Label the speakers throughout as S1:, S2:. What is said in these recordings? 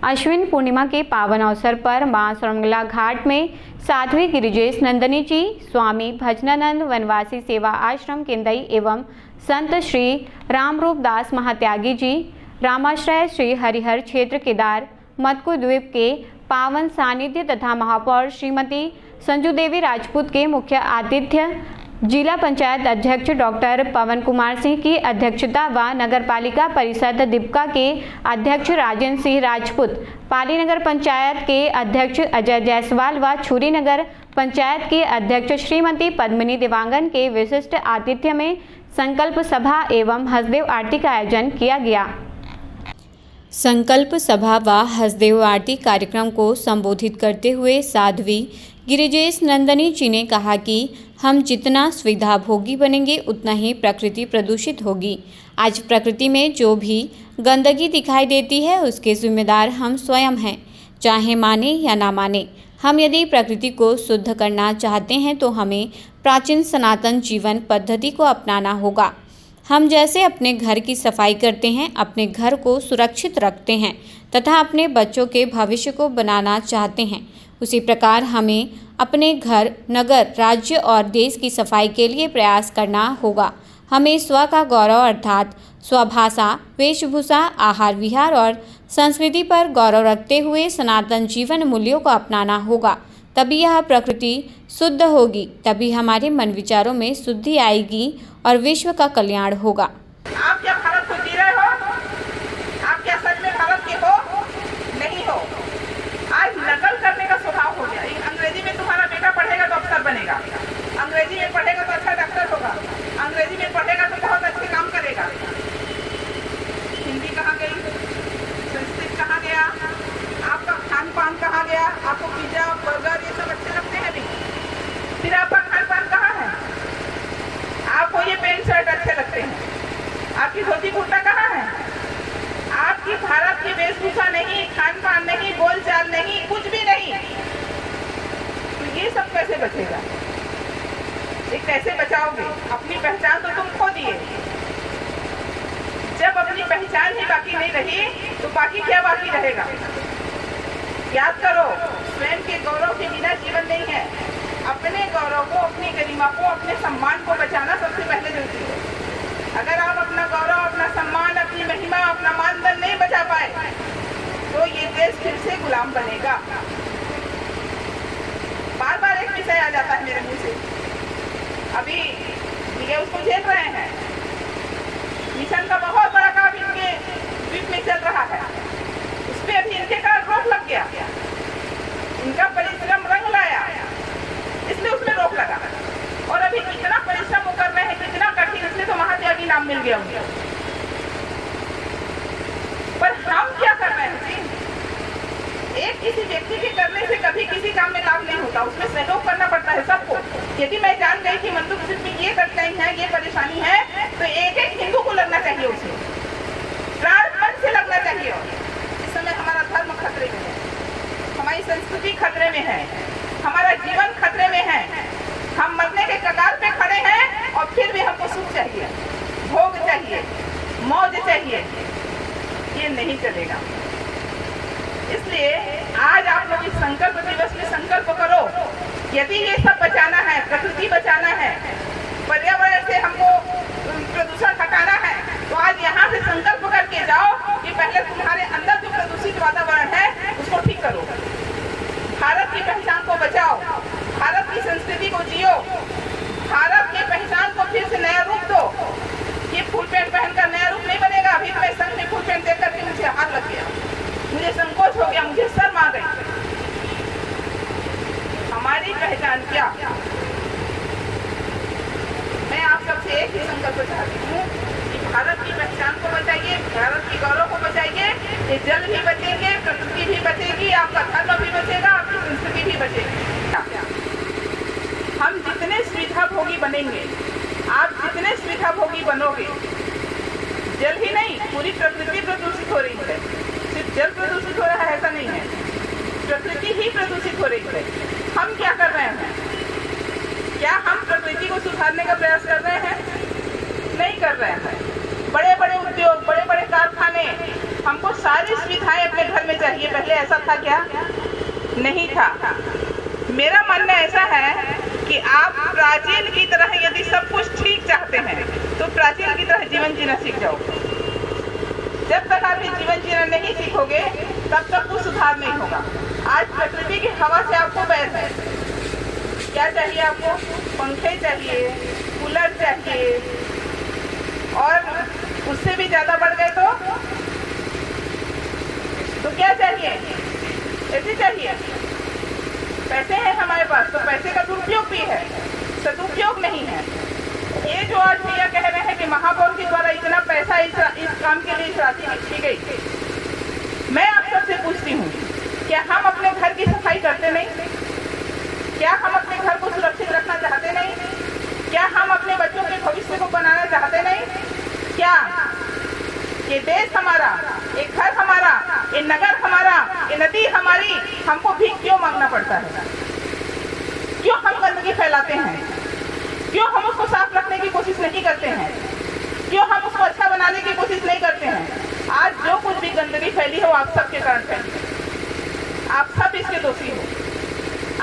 S1: अश्विन पूर्णिमा के पावन अवसर पर मां सर्वमंगला घाट में साध्वी गिरिजेश नंदनी जी, स्वामी भजनानंद वनवासी सेवा आश्रम केंदई एवं संत श्री रामरूप दास महात्यागी जी, रामाश्रय श्री हरिहर क्षेत्र केदार मत्कु द्वीप के पावन सानिध्य तथा महापौर श्रीमती संजू देवी राजपूत के मुख्य आतिथ्य जिला पंचायत अध्यक्ष डॉक्टर पवन कुमार सिंह की अध्यक्षता व नगरपालिका परिषद दीपका के अध्यक्ष राजेंद्र सिंह राजपूत, पाली नगर पंचायत के अध्यक्ष अजय जायसवाल व छुरी नगर पंचायत के अध्यक्ष श्रीमती पद्मिनी देवांगन के विशिष्ट आतिथ्य में संकल्प सभा एवं हसदेव आरती का आयोजन किया गया। संकल्प सभा व हसदेव आरती कार्यक्रम को संबोधित करते हुए साध्वी गिरिजेश नंदनी जी ने कहा कि हम जितना सुविधा भोगी बनेंगे उतना ही प्रकृति प्रदूषित होगी। आज प्रकृति में जो भी गंदगी दिखाई देती है उसके जिम्मेदार हम स्वयं हैं, चाहे माने या ना माने। हम यदि प्रकृति को शुद्ध करना चाहते हैं तो हमें प्राचीन सनातन जीवन पद्धति को अपनाना होगा। हम जैसे अपने घर की सफाई करते हैं, अपने घर को सुरक्षित रखते हैं तथा अपने बच्चों के भविष्य को बनाना चाहते हैं, उसी प्रकार हमें अपने घर, नगर, राज्य और देश की सफाई के लिए प्रयास करना होगा। हमें स्व का गौरव अर्थात स्वभाषा, वेशभूषा, आहार विहार और संस्कृति पर गौरव रखते हुए सनातन जीवन मूल्यों को अपनाना होगा। तभी यह प्रकृति शुद्ध होगी, तभी हमारे मन विचारों में शुद्धि आएगी और विश्व का कल्याण होगा।
S2: आप क्या भारत को जी रहे हो? आप क्या सच में भारत के हो? नहीं हो। आज नकल करने का स्वभाव हो गया। अंग्रेजी में तुम्हारा बेटा पढ़ेगा तो अफसर बनेगा, अंग्रेजी में पढ़ेगा तो अच्छा डॉक्टर होगा, अंग्रेजी में पढ़ेगा तो बहुत अच्छे काम करेगा। हिंदी कहाँ गई? संस्कृत कहाँ गया? आपका खान पान कहाँ गया? आपको पिज्जा बर्गर ये सब अच्छे लगते हैं भी, फिर आपका खान पान कहाँ है? आपको ये पैंट शर्ट अच्छे लगते हैं, आपकी धोती कुर्ता कहाँ है? आपकी भारत की वेशभूषा नहीं, खान पान नहीं, बोलचाल नहीं, कुछ भी नहीं। तो ये सब कैसे बचेगा? ये कैसे बचाओगे? अपनी पहचान तो तुम खो दिए। जब अपनी पहचान ही बाकी नहीं रही तो बाकी क्या बाकी रहेगा? याद करो, स्वयं के गौरव के बिना जीवन नहीं है। अपने गौरव को, अपनी गरिमा को, अपने सम्मान को बचाना सबसे पहले जरूरी है। अगर आप अपना गौरव, अपना सम्मान, अपनी महिमा, अपना मानदंड नहीं बचा पाए तो ये देश फिर से गुलाम बनेगा। बार बार एक विषय आ जाता है मेरे मुंह से, अभी ये उसको झेल रहे हैं। मिशन का बहुत बड़ा काम इनके द्वीप में चल रहा है, उस पर अभी इनके कारण रोक लग गया। इनका परिश्रम रंग लाया, इसलिए उसमें रोक लगा। और अभी कितना परिश्रम वो कर रहे हैं, कितना कठिन, इसलिए तो महात्यागी नाम मिल गया उनको। पर हम क्या कर रहे हैं? एक किसी व्यक्ति के करने से कभी किसी काम में लाभ नहीं होता, उसमें सहयोग करना पड़ता है सबको। यदि मैं जान गई कि मंदू में ये कठिनाई है, ये परेशानी है, तो एक एक हिंदू को लगना चाहिए, उसे प्राण से लगना चाहिए। इस समय हमारा धर्म खतरे में है, हमारी संस्कृति खतरे में है, हमारा जीवन खतरे में है। हम मरने के कगार पे खड़े हैं और फिर भी हमको सुख चाहिए, भोग चाहिए, मौज चाहिए। ये नहीं चलेगा। इसलिए आज आप लोग इस संकल्प दिवस में संकल्प करो, यदि ये सब बचाना है, प्रकृति बचाना है, पर्यावरण से हमको प्रदूषण हटाना है, तो आज यहाँ से संकल्प करके जाओ कि पहले तुम्हारे अंदर जो प्रदूषित वातावरण है उसको ठीक करो, भारत की पहचान को बचाओ, भारत की संस्कृति को जियो, भारत की पहचान को फिर से नया रूप दो। ये फुल पैंट पहनकर नया रूप नहीं बनेगा। अभी तो मैं संघ में फुल पैंट देख करके मुझे हाथ लग गया, मुझे संकोच हो गया, मुझे शर्म आ गई। हमारी पहचान क्या? मैं आप सबसे एक ही संकल्प चाहती हूँ कि भारत की पहचान को बचाइए, भारत की गौरव को बचाइए। ये जल भी बचेंगे, प्रकृति भी बचेगी, आपका धर्म भी बचेगा, आपकी संस्कृति भी बचेगी। हम जितने सुविधा भोगी बनेंगे, आप जितने सुविधा भोगी बनोगे, जल ही नहीं पूरी प्रकृति प्रदूषित हो रही है। सिर्फ जल प्रदूषित हो रहा है ऐसा नहीं है, प्रकृति ही प्रदूषित हो रही है। हम क्या कर रहे हैं? क्या हम प्रकृति को सुधारने का प्रयास कर रहे हैं? नहीं कर रहे हैं। बड़े बड़े उद्योग, बड़े बड़े कारखाने हमको सारी सुविधाएं अपने घर में चाहिए। पहले ऐसा था क्या? नहीं था। मेरा मानना ऐसा है कि आप प्राचीन की तरह यदि सब कुछ ठीक चाहते हैं तो प्राचीन की तरह जीवन जीना सीख जाओ। जब तक आप ये जीवन जीना नहीं सीखोगे तब तक कुछ सुधार नहीं होगा। आज प्रकृति की हवा से आपको बैर है। क्या चाहिए आपको? पंखे चाहिए, कूलर चाहिए, और उससे भी ज्यादा बढ़ गए तो क्या चाहिए? ऐसे चाहिए। पैसे हैं हमारे पास तो पैसे का दुरुपयोग भी है, सदुपयोग नहीं है। ये जो आज भैया कह रहे हैं कि महापौर के द्वारा इतना पैसा इस काम के लिए इस राशि रखी गई, मैं आप सबसे पूछती हूँ, क्या हम अपने घर की सफाई करते नहीं? क्या हम अपने घर को सुरक्षित रखना चाहते नहीं? क्या हम अपने बच्चों के भविष्य को बनाना चाहते नहीं? क्या ये देश हमारा, ये घर हमारा, ये नगर हमारा, ये नदी हमारी, हमको भीख क्यों मांगना पड़ता है? क्यों हम गंदगी फैलाते हैं? क्यों हम उसको साफ रखने की कोशिश नहीं करते हैं? क्यों हम उसको अच्छा बनाने की कोशिश नहीं करते हैं? आज जो कुछ भी गंदगी फैली हो आप सबके कारण फैली। आप सब इसके दोषी हो।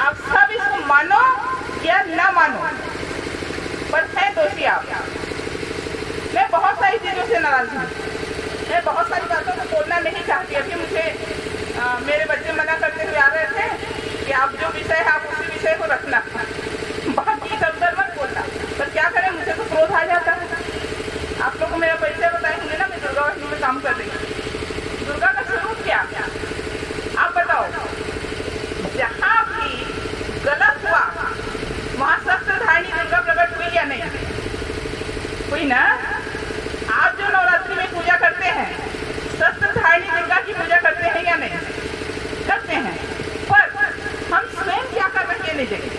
S2: आप सब इसको मानो या ना मानो, पर है दोषी आप। मैं बहुत सारी चीजों से नाराज हूँ। मैं बहुत सारी बातों को बोलना नहीं चाहती। अभी मुझे मेरे बच्चे मना करते हुए आ रहे थे कि आप जो विषय है आप उसी विषय को रखना, बाकी इधर उधर मत बोलना। पर क्या करें, मुझे तो क्रोध आ जाता है। आप लोग को मेरा परिचय बताए होंगे ना, मैं दुर्गा वाहिनी में काम कर रही हूँ। दुर्गा का स्वरूप क्या? आप बताओ। जहाँ भी गलत हुआ वहाँ शस्त्रधारिणी दुर्गा प्रकट हुई या नहीं हुई ना? आप जो नवरात्रि में पूजा करते हैं शस्त्रधारिणी दुर्गा की पूजा करते हैं या नहीं? करते हैं। पर हम स्वयं क्या कर रहे हैं नहीं देखें।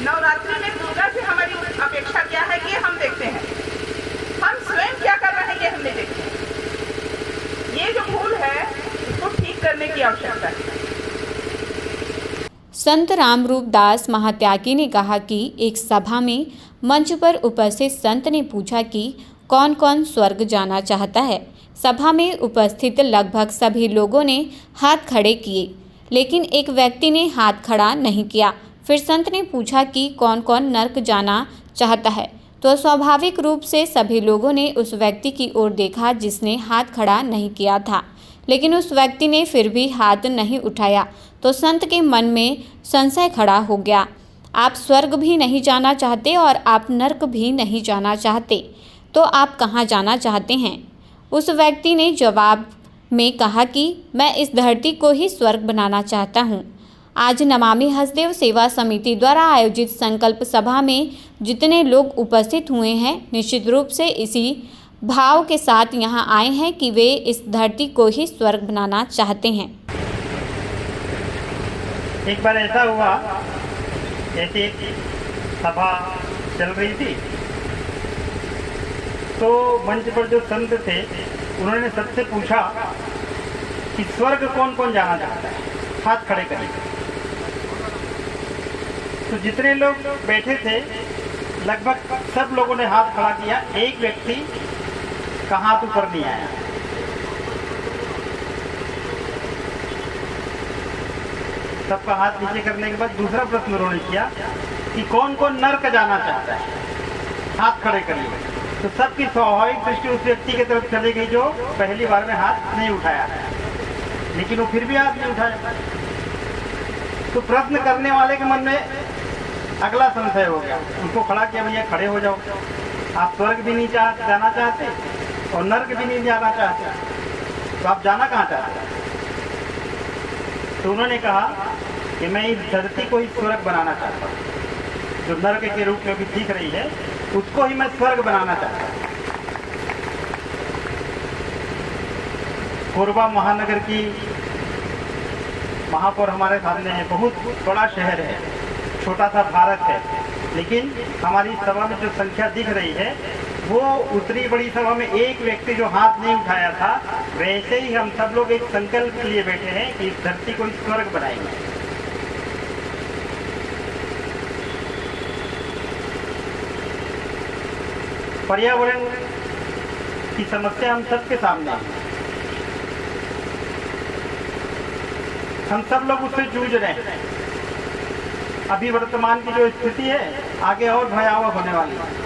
S2: नवरात्रि में दुर्गा से हमारी अपेक्षा क्या है ये हम देखते हैं। हम स्वयं क्या कर रहे हैं ये हम नहीं देखते। ये जो भूल है उसको ठीक करने की आवश्यकता है।
S1: संत रामरूप दास महात्यागी ने कहा कि एक सभा में मंच पर उपस्थित संत ने पूछा कि कौन कौन स्वर्ग जाना चाहता है। सभा में उपस्थित लगभग सभी लोगों ने हाथ खड़े किए, लेकिन एक व्यक्ति ने हाथ खड़ा नहीं किया। फिर संत ने पूछा कि कौन कौन नर्क जाना चाहता है, तो स्वाभाविक रूप से सभी लोगों ने उस व्यक्ति की ओर देखा जिसने हाथ खड़ा नहीं किया था। लेकिन उस व्यक्ति ने फिर भी हाथ नहीं उठाया, तो संत के मन में संशय खड़ा हो गया। आप स्वर्ग भी नहीं जाना चाहते और आप नर्क भी नहीं जाना चाहते, तो आप कहाँ जाना चाहते हैं? उस व्यक्ति ने जवाब में कहा कि मैं इस धरती को ही स्वर्ग बनाना चाहता हूँ। आज नमामि हसदेव सेवा समिति द्वारा आयोजित संकल्प सभा में जितने लोग उपस्थित हुए हैं, निश्चित रूप से इसी भाव के साथ यहाँ आए हैं कि वे इस धरती को ही स्वर्ग बनाना चाहते हैं।
S3: एक बार ऐसा हुआ, ऐसी एक सभा चल रही थी, तो मंच पर जो संत थे उन्होंने सबसे पूछा कि स्वर्ग कौन कौन जाना चाहता है, हाथ खड़े करिए। तो जितने लोग बैठे थे लगभग सब लोगों ने हाथ खड़ा किया। एक व्यक्ति का हाथ ऊपर नहीं आया। सबका हाथ नीचे करने के बाद दूसरा प्रश्न उन्होंने किया कि कौन कौन नर्क जाना चाहता है, हाथ खड़े करिए। तो सबकी स्वाभाविक दृष्टि उस व्यक्ति की तरफ चली गई जो पहली बार में हाथ नहीं उठाया, लेकिन वो फिर भी हाथ नहीं उठाया। तो प्रश्न करने वाले के मन में अगला संशय हो गया। उनको खड़ा किया, भैया खड़े हो जाओ, आप स्वर्ग भी नहीं जाना चाहते और नर्क भी नहीं जाना चाहते, तो आप जाना कहाँ चाहते हैं? तो उन्होंने कहा कि मैं इस धरती को ही स्वर्ग बनाना चाहता हूँ। जो नर्क के रूप में भी दिख रही है उसको ही मैं स्वर्ग बनाना चाहता हूँ। कोरबा महानगर की महापौर हमारे सामने है। बहुत बड़ा शहर है, छोटा सा भारत है, लेकिन हमारी सभा में जो संख्या दिख रही है वो उतनी बड़ी सभा में एक व्यक्ति जो हाथ नहीं उठाया था, वैसे ही हम सब लोग एक संकल्प के लिए बैठे हैं कि इस धरती को स्वर्ग बनाएंगे। पर्यावरण की समस्या हम सबके सामने है। हम सब लोग उससे जूझ रहे हैं। अभी वर्तमान की जो स्थिति है आगे और भयावह होने वाली है।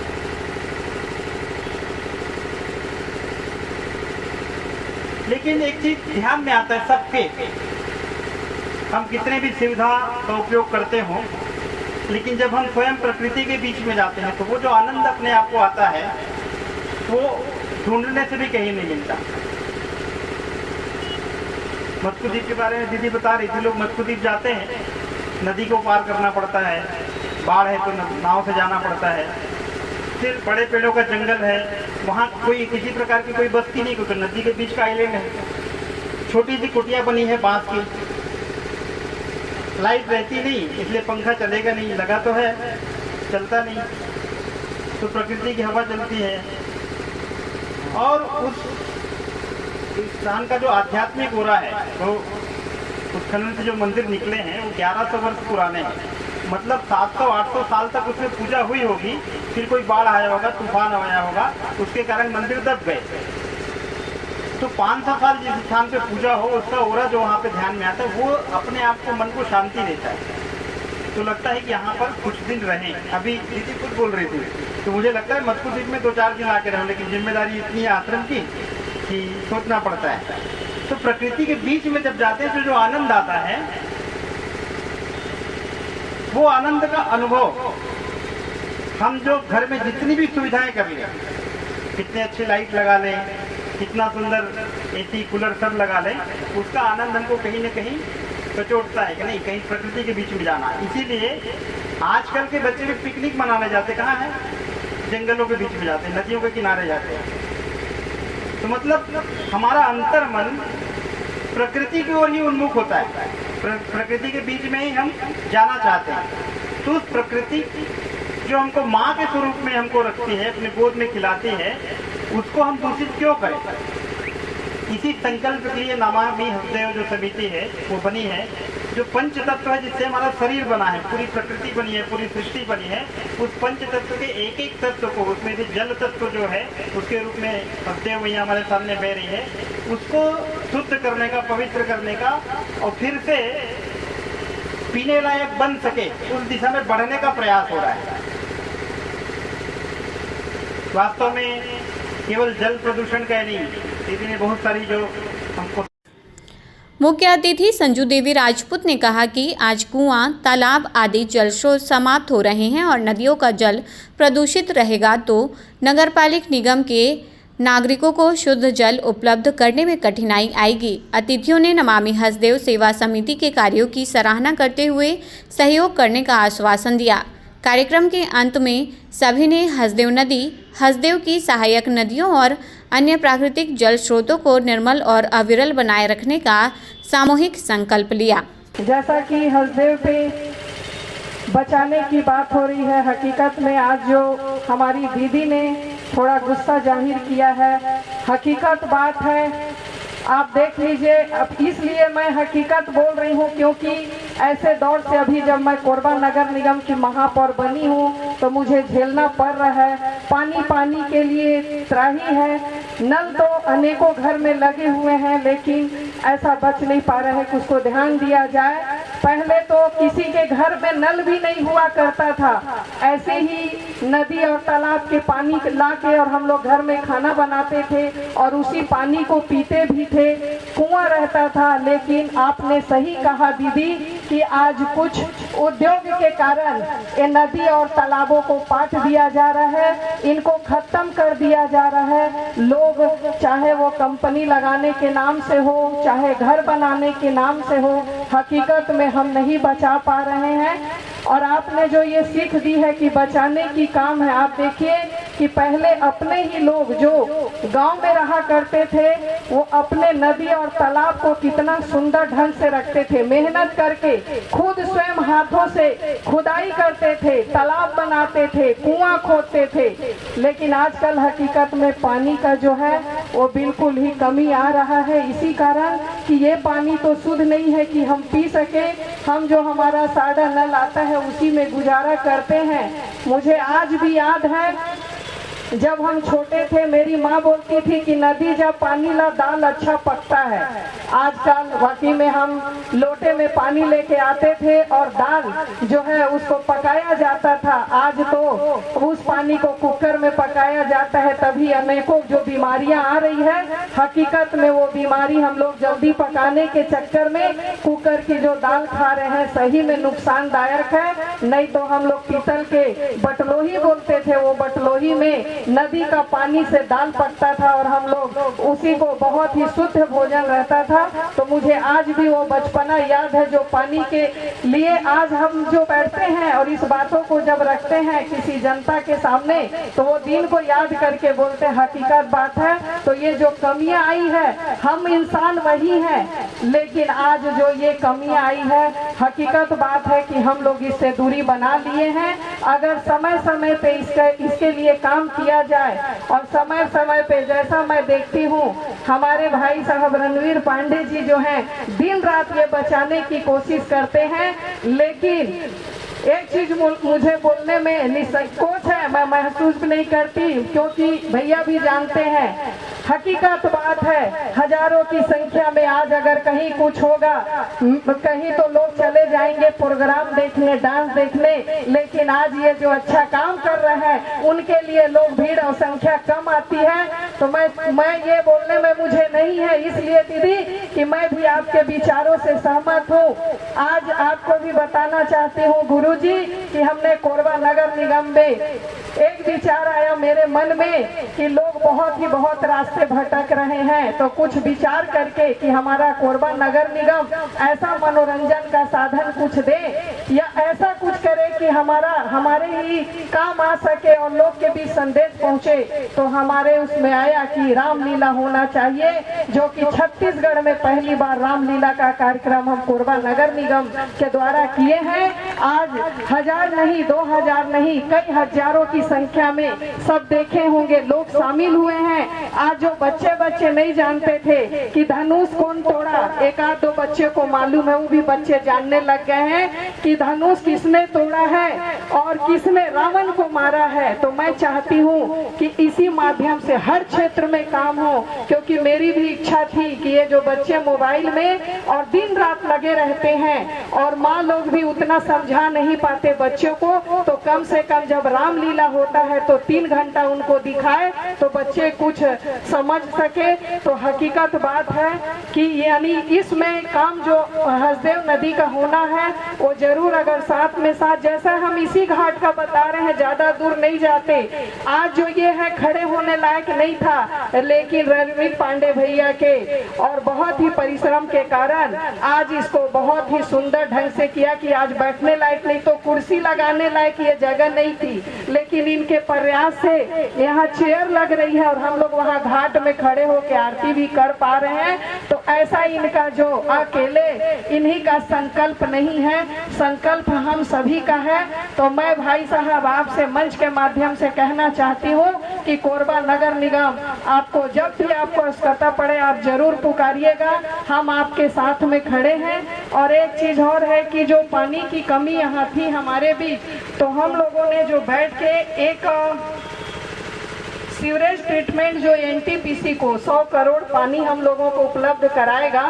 S3: लेकिन एक चीज ध्यान में आता है सबके, हम कितने भी सुविधा का उपयोग करते हो, लेकिन जब हम स्वयं प्रकृति के बीच में जाते हैं तो वो जो आनंद अपने आप को आता है वो ढूंढने से भी कहीं नहीं मिलता। मत्स्यद्वीप द्वीप के बारे में दीदी बता रही थी, लोग मत्स्यद्वीप जाते हैं, नदी को पार करना पड़ता है, बाढ़ है तो नाव से जाना पड़ता है, फिर बड़े पेड़ों का जंगल है, वहाँ कोई किसी प्रकार की कोई बस्ती नहीं, क्योंकि नदी के बीच का आइलैंड है, छोटी सी कुटिया बनी है बांस की, लाइट रहती नहीं इसलिए पंखा चलेगा नहीं, लगा तो है चलता नहीं, तो प्रकृति की हवा चलती है। और उस स्थान का जो आध्यात्मिक हो रहा है, तो उत्खनन से जो मंदिर निकले हैं वो 1100 वर्ष पुराने हैं, मतलब 700-800 साल तक उसमें पूजा हुई होगी, फिर कोई बाढ़ आया होगा, तूफान आया होगा, उसके कारण मंदिर दब गए। तो 500 साल जिस स्थान पे पूजा हो उसका ओरा जो वहाँ पे ध्यान में आता है वो अपने आप को, मन को शांति देता है। तो लगता है कि यहाँ पर कुछ दिन रहें। अभी दीदी खुद बोल रही थी, तो मुझे लगता है मत्स्यद्वीप में 2-4 दिन आके रहूँ, लेकिन जिम्मेदारी इतनी है आश्रम की कि सोचना पड़ता है। तो प्रकृति के बीच में जब जाते हैं तो जो आनंद आता है वो आनंद का अनुभव हम जो घर में जितनी भी सुविधाएं कर लें, कितने अच्छे लाइट लगा लें, कितना सुंदर एसी कूलर सब लगा लें, उसका आनंद हमको कहीं ना कहीं कचोटता है कि नहीं, कहीं प्रकृति के बीच में जाना। इसीलिए आजकल के बच्चे भी पिकनिक मनाने जाते कहाँ हैं? जंगलों के बीच में जाते हैं, नदियों के किनारे जाते हैं। तो मतलब हमारा अंतर मन प्रकृति की ओर ही उन्मुख होता है, प्रकृति के बीच में ही हम जाना चाहते हैं। तो उस प्रकृति जो हमको माँ के स्वरूप में हमको रखती है, अपने गोद में खिलाती है, उसको हम दूषित क्यों करें? इसी संकल्प के लिए नमामि हसदेव जो समिति है वो बनी है, जो पंच तत्व है जिससे हमारा शरीर बना है, पूरी प्रकृति बनी है, पूरी सृष्टि बनी है, उस पंच तत्व के एक एक तत्व को, उसमें से जल तत्व जो है उसके रूप में हसदेव मैया हमारे सामने बह रही है, उसको शुद्ध करने का, पवित्र करने का, और फिर से पीने लायक बन सके उस दिशा में बढ़ने का प्रयास हो रहा है। वास्तव में केवल जल प्रदूषण का नहीं, दीदी ने बहुत सारी जो हमको।
S1: मुख्य अतिथि संजू देवी राजपूत ने कहा कि आज कुआं, तालाब आदि जल स्रोत समाप्त हो रहे हैं और नदियों का जल प्रदूषित रहेगा तो नगरपालिका निगम के नागरिकों को शुद्ध जल उपलब्ध करने में कठिनाई आएगी। अतिथियों ने नमामि हसदेव सेवा समिति के कार्यों की सराहना करते हुए सहयोग करने का आश्वासन दिया। कार्यक्रम के अंत में सभी ने हसदेव नदी, हसदेव की सहायक नदियों और अन्य प्राकृतिक जल स्रोतों को निर्मल और अविरल बनाए रखने का सामूहिक संकल्प लिया।
S4: जैसा कि हसदेव पे बचाने की बात हो रही है, हकीकत में आज जो हमारी दीदी ने थोड़ा गुस्सा जाहिर किया है, हकीकत बात है, आप देख लीजिए। अब इसलिए मैं हकीकत बोल रही हूँ क्योंकि ऐसे दौर से अभी जब मैं कोरबा नगर निगम की महापौर बनी हूँ तो मुझे झेलना पड़ रहा है। पानी के लिए त्राही है, नल तो अनेकों घर में लगे हुए हैं, लेकिन ऐसा बच नहीं पा रहा है कि उसको ध्यान दिया जाए। पहले तो किसी के घर में नल भी नहीं हुआ करता था, ऐसे ही नदी और तालाब के पानी ला के और हम लोग घर में खाना बनाते थे और उसी पानी को पीते भी थे। कुआं रहता था, लेकिन आपने सही कहा दीदी कि आज कुछ उद्योग के कारण ये नदी और तालाबों को पाट दिया जा रहा है, इनको खत्म कर दिया जा रहा है। लोग चाहे वो कंपनी लगाने के नाम से हो, चाहे घर बनाने के नाम से हो, हकीकत में हम नहीं बचा पा रहे हैं। और आपने जो ये सीख दी है कि बचाने की काम है, आप देखिए कि पहले अपने ही लोग जो गांव में रहा करते थे वो अपने नदी और तालाब को कितना सुंदर ढंग से रखते थे, मेहनत करके खुद स्वयं हाथों से खुदाई करते थे, तालाब बनाते थे, कुआं खोदते थे। लेकिन आजकल हकीकत में पानी का जो है वो बिल्कुल ही कमी आ रहा है, इसी कारण कि ये पानी तो शुद्ध नहीं है कि हम पी सके। हम जो हमारा सादा नल आता है उसी में गुजारा करते हैं। मुझे आज भी याद है जब हम छोटे थे मेरी माँ बोलती थी कि नदी जब पानी ला दाल अच्छा पकता है। आजकल वाकई में हम लोटे में पानी लेके आते थे और दाल जो है उसको पकाया जाता था। आज तो उस पानी को कुकर में पकाया जाता है, तभी अनेकों जो बीमारियां आ रही है। हकीकत में वो बीमारी हम लोग जल्दी पकाने के चक्कर में कुकर की जो दाल खा रहे हैं सही में नुकसानदायक है। नहीं तो हम लोग पीतल के बटलोही बोलते थे, वो बटलोही में नदी का पानी से दाल पकता था और हम लोग उसी को बहुत ही शुद्ध भोजन रहता था। तो मुझे आज भी वो बचपना याद है जो पानी के लिए आज हम जो बैठते हैं और इस बातों को जब रखते हैं किसी जनता के सामने तो वो दिन को याद करके बोलते हैं हकीकत बात है। तो ये जो कमियां आई है, हम इंसान वही हैं, लेकिन आज जो ये कमियां आई है हकीकत बात है कि हम लोग इससे दूरी बना लिए हैं। अगर समय समय पे इसके लिए काम किया जाए और समय समय पे जैसा मैं देखती हूँ हमारे भाई साहब रणवीर पांडे जी जो हैं दिन रात ये बचाने की कोशिश करते हैं। लेकिन एक चीज मुझे बोलने में निसंकोच है, मैं महसूस भी नहीं करती क्योंकि भैया भी जानते हैं। हकीकत बात है हजारों की संख्या में आज अगर कहीं कुछ होगा, कहीं तो लोग चले जाएंगे प्रोग्राम देखने, डांस देखने, लेकिन आज ये जो अच्छा काम कर रहे हैं उनके लिए लोग भीड़ और संख्या कम आती है। तो मैं ये बोलने में मुझे नहीं है इसलिए दीदी कि मैं भी आपके विचारों से सहमत हूँ। आज आपको भी बताना चाहती हूँ गुरुजी कि हमने कोरबा नगर निगम में एक विचार आया मेरे मन में कि लोग बहुत रास्ते भटक रहे हैं, तो कुछ विचार करके कि हमारा कोरबा नगर निगम ऐसा मनोरंजन का साधन कुछ दे या ऐसा कुछ करे कि हमारे ही काम आ सके और लोग के बीच संदेश पहुंचे। तो हमारे उसमें आया कि रामलीला होना चाहिए, जो कि छत्तीसगढ़ में पहली बार रामलीला का कार्यक्रम हम कोरबा नगर निगम के द्वारा किए हैं। आज 1000 नहीं 2000 नहीं कई हजारों की संख्या में सब देखे होंगे लोग शामिल हुए हैं। आज जो बच्चे नहीं जानते थे कि धनुष कौन तोड़ा, एक आध दो बच्चे को मालूम है, वो भी बच्चे जानने लग गए हैं कि धनुष किसने तोड़ा है और किसने रावण को मारा है। तो मैं चाहती हूँ कि इसी माध्यम से हर क्षेत्र में काम हो, क्योंकि मेरी भी इच्छा थी कि ये जो बच्चे मोबाइल में और दिन रात लगे रहते हैं और माँ लोग भी उतना समझा नहीं पाते बच्चों को, तो कम से कम जब रामलीला होता है तो 3 घंटा उनको दिखाए तो बच्चे कुछ समझ सके। तो हकीकत बात है कि यानी इसमें काम जो हसदेव नदी का होना है वो जरूर, अगर साथ में साथ जैसा हम इसी घाट का बता रहे हैं ज्यादा दूर नहीं जाते। आज जो ये है खड़े होने लायक नहीं था, लेकिन रणवीर पांडे भैया के और बहुत ही परिश्रम के कारण आज इसको बहुत ही सुंदर ढंग से किया कि आज बैठने लायक नहीं तो कुर्सी लगाने लायक ये जगह नहीं थी, लेकिन इनके प्रयास से यहाँ चेयर लग रही है और हम लोग वहाँ घाट में खड़े होकर आरती भी कर पा रहे हैं। तो ऐसा इनका जो अकेले इन्हीं का संकल्प नहीं है, संकल्प हम सभी का है। तो मैं भाई साहब आपसे मंच के माध्यम से कहना चाहती हूँ कि कोरबा नगर निगम आपको जब भी आपको आवश्यकता पड़े आप जरूर पुकारिएगा, हम आपके साथ में खड़े हैं। और एक चीज और है कि जो पानी की कमी यहाँ थी हमारे बीच, तो हम लोगों ने जो बैठ के एक सीवरेज ट्रीटमेंट जो एनटीपीसी को 100 करोड़ पानी हम लोगों को उपलब्ध कराएगा,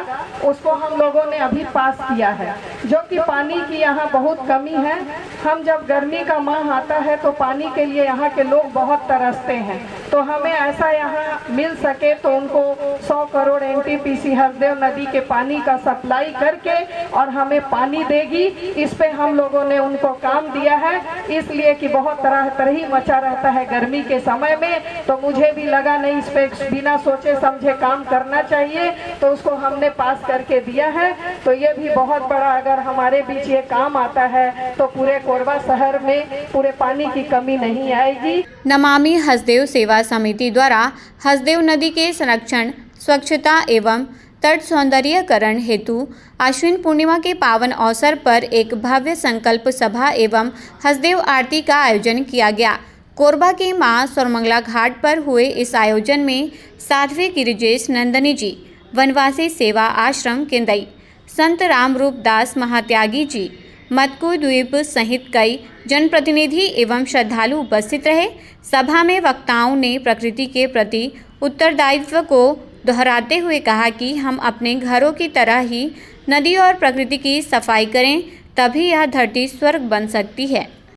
S4: उसको हम लोगों ने अभी पास किया है, जो कि पानी की यहाँ बहुत कमी है। हम जब गर्मी का माह आता है तो पानी के लिए यहाँ के लोग बहुत तरसते हैं, तो हमें ऐसा यहाँ मिल सके तो उनको 100 करोड़ एनटीपीसी हसदेव नदी के पानी का सप्लाई करके और हमें पानी देगी, इस पे हम लोगों ने उनको काम दिया है। इसलिए कि बहुत तरह मचा रहता है गर्मी के समय में, तो मुझे भी लगा नहीं इस पे बिना सोचे समझे काम करना चाहिए, तो उसको हमने पास करके दिया है। तो ये भी बहुत बड़ा अगर हमारे बीच ये काम आता है तो पूरे कोरबा शहर में पूरे पानी की कमी नहीं आएगी।
S1: नमामि हसदेव सेवा समिति द्वारा हसदेव नदी के संरक्षण, स्वच्छता एवं तट सौंदर्यीकरण हेतु आश्विन पूर्णिमा के पावन अवसर पर एक भव्य संकल्प सभा एवं हसदेव आरती का आयोजन किया गया। कोरबा के मां सर्वमंगला घाट पर हुए इस आयोजन में साध्वी गिरिजेश नंदनी जी, वनवासी सेवा आश्रम केंदई, संत रामरूप दास महात्यागी जी, मत्कू द्वीप सहित कई जनप्रतिनिधि एवं श्रद्धालु उपस्थित रहे। सभा में वक्ताओं ने प्रकृति के प्रति उत्तरदायित्व को दोहराते हुए कहा कि हम अपने घरों की तरह ही नदी और प्रकृति की सफाई करें, तभी यह धरती स्वर्ग बन सकती है।